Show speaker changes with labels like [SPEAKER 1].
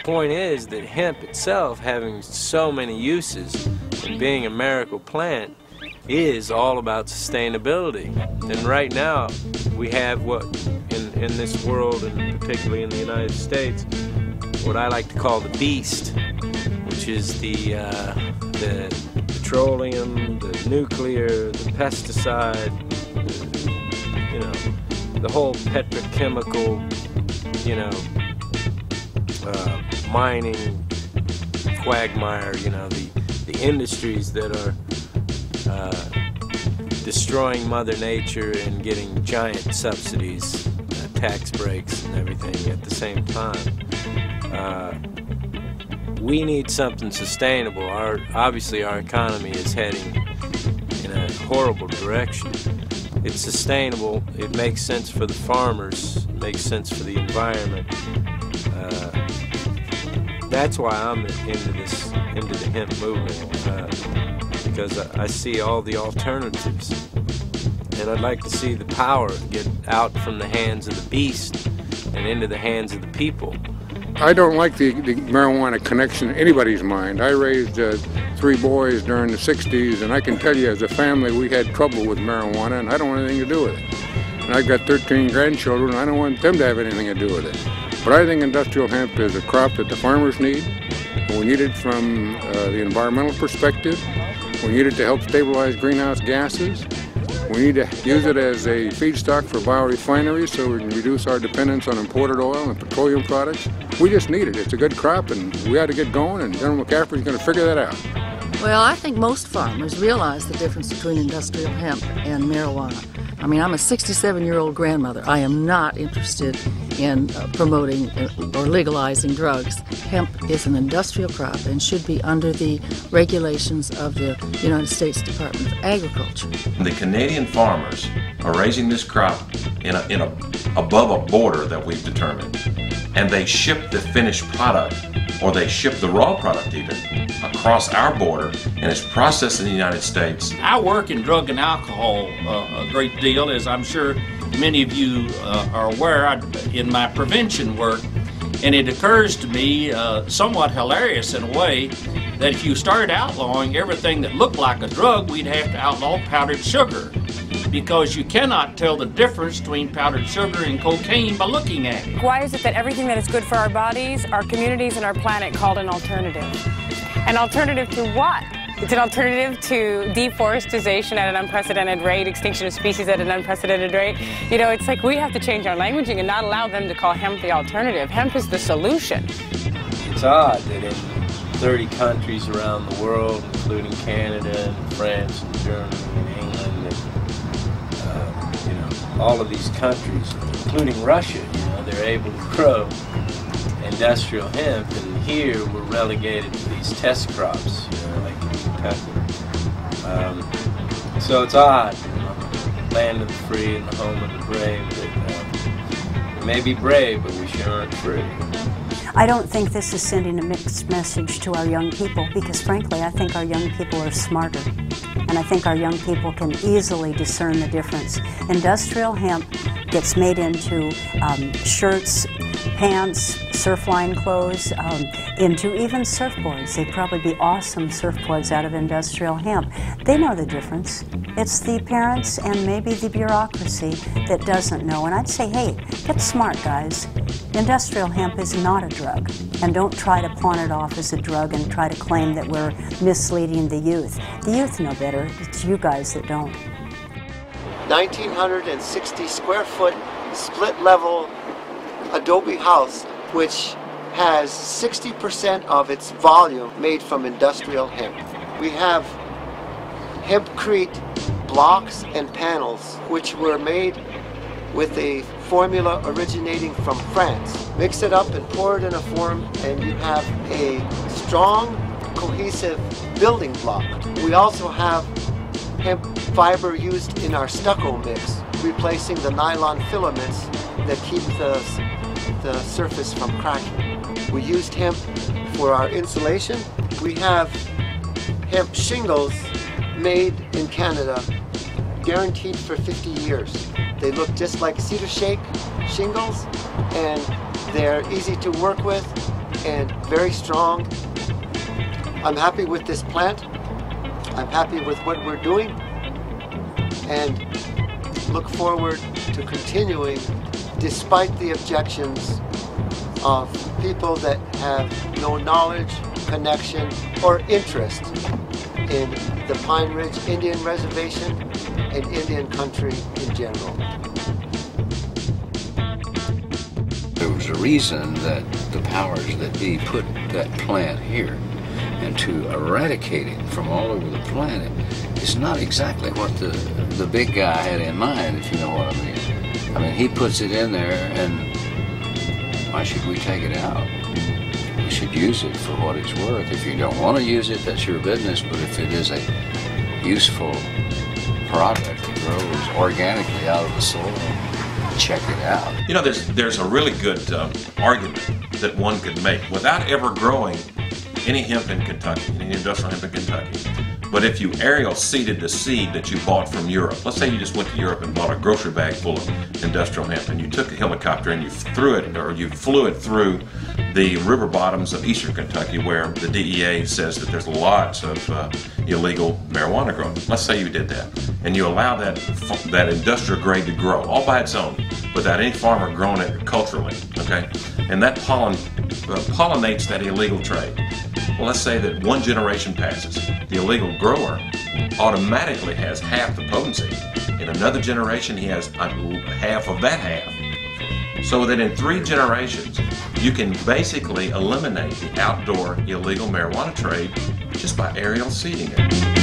[SPEAKER 1] point is that hemp itself, having so many uses and being a miracle plant, is all about sustainability. And right now we have what in this world, and particularly in the United States, what I like to call the beast, which is the petroleum, the nuclear, the pesticide, the whole petrochemical, mining quagmire, the industries that are destroying Mother Nature and getting giant subsidies, tax breaks and everything at the same time. We need something sustainable. Obviously our economy is heading in a horrible direction. It's sustainable, it makes sense for the farmers, it makes sense for the environment. That's why I'm into the hemp movement, because I see all the alternatives. And I'd like to see the power get out from the hands of the beast and into the hands of the people.
[SPEAKER 2] I don't like the marijuana connection in anybody's mind. I raised 3 boys during the 60s, and I can tell you as a family we had trouble with marijuana, and I don't want anything to do with it. And I've got 13 grandchildren, and I don't want them to have anything to do with it. But I think industrial hemp is a crop that the farmers need. We need it from the environmental perspective. We need it to help stabilize greenhouse gases. We need to use it as a feedstock for biorefineries so we can reduce our dependence on imported oil and petroleum products. We just need it. It's a good crop, and we ought to get going, and General McCaffrey's going to figure that out.
[SPEAKER 3] Well, I think most farmers realize the difference between industrial hemp and marijuana. I mean, I'm a 67-year-old grandmother. I am not interested in promoting or legalizing drugs. Hemp is an industrial crop and should be under the regulations of the United States Department of Agriculture.
[SPEAKER 4] The Canadian farmers are raising this crop above a border that we've determined, and they ship the finished product, or they ship the raw product even, across our border, and it's processed in the United States.
[SPEAKER 5] I work in drug and alcohol a great deal, as I'm sure many of you are aware, in my prevention work, and it occurs to me somewhat hilarious in a way that if you started outlawing everything that looked like a drug, we'd have to outlaw powdered sugar, because you cannot tell the difference between powdered sugar and cocaine by looking at it.
[SPEAKER 6] Why is it that everything that is good for our bodies, our communities, and our planet called an alternative? An alternative to what? It's an alternative to deforestation at an unprecedented rate, extinction of species at an unprecedented rate. It's like we have to change our languaging and not allow them to call hemp the alternative. Hemp is the solution.
[SPEAKER 1] It's odd that in 30 countries around the world, including Canada and France and Germany and England, and all of these countries, including Russia, they're able to grow industrial hemp, and here we're relegated to these test crops, like in Kentucky. So it's odd, land of the free and the home of the brave. That, we may be brave, but we sure aren't free.
[SPEAKER 7] I don't think this is sending a mixed message to our young people, because frankly I think our young people are smarter, and I think our young people can easily discern the difference. Industrial hemp gets made into shirts, pants, surfline clothes, into even surfboards. They'd probably be awesome surfboards out of industrial hemp. They know the difference. It's the parents and maybe the bureaucracy that doesn't know. And I'd say, hey, get smart, guys. Industrial hemp is not a drug. And don't try to pawn it off as a drug and try to claim that we're misleading the youth. The youth know better. It's you guys that don't.
[SPEAKER 8] 1,960 square foot split level adobe house, which has 60% of its volume made from industrial hemp. We have hempcrete blocks and panels, which were made with a formula originating from France. Mix it up and pour it in a form, and you have a strong, cohesive building block. We also have hemp fiber used in our stucco mix, replacing the nylon filaments that keep the surface from cracking. We used hemp for our insulation. We have hemp shingles made in Canada, guaranteed for 50 years. They look just like cedar shake shingles, and they're easy to work with. and very strong. I'm happy with this plant. I'm happy with what we're doing, and look forward to continuing despite the objections of people that have no knowledge, connection, or interest in the Pine Ridge Indian Reservation and Indian country in general.
[SPEAKER 9] There was a reason that the powers that be put that plant here, and to eradicate it from all over the planet is not exactly what the big guy had in mind, if you know what I mean. I mean, he puts it in there, and why should we take it out? We should use it for what it's worth. If you don't want to use it, that's your business, but if it is a useful product that grows organically out of the soil, check it out.
[SPEAKER 4] You know, there's a really good argument that one could make without ever growing any hemp in Kentucky, any industrial hemp in Kentucky. But if you aerial seeded the seed that you bought from Europe, let's say you just went to Europe and bought a grocery bag full of industrial hemp, and you took a helicopter and you threw it, or you flew it through the river bottoms of eastern Kentucky, where the DEA says that there's lots of illegal marijuana growing. Let's say you did that, and you allow that industrial grade to grow all by its own, without any farmer growing it culturally, okay? And that pollinates that illegal trade. Well, let's say that one generation passes. The illegal grower automatically has half the potency. In another generation, he has half of that half. So that in 3 generations, you can basically eliminate the outdoor illegal marijuana trade just by aerial seeding it.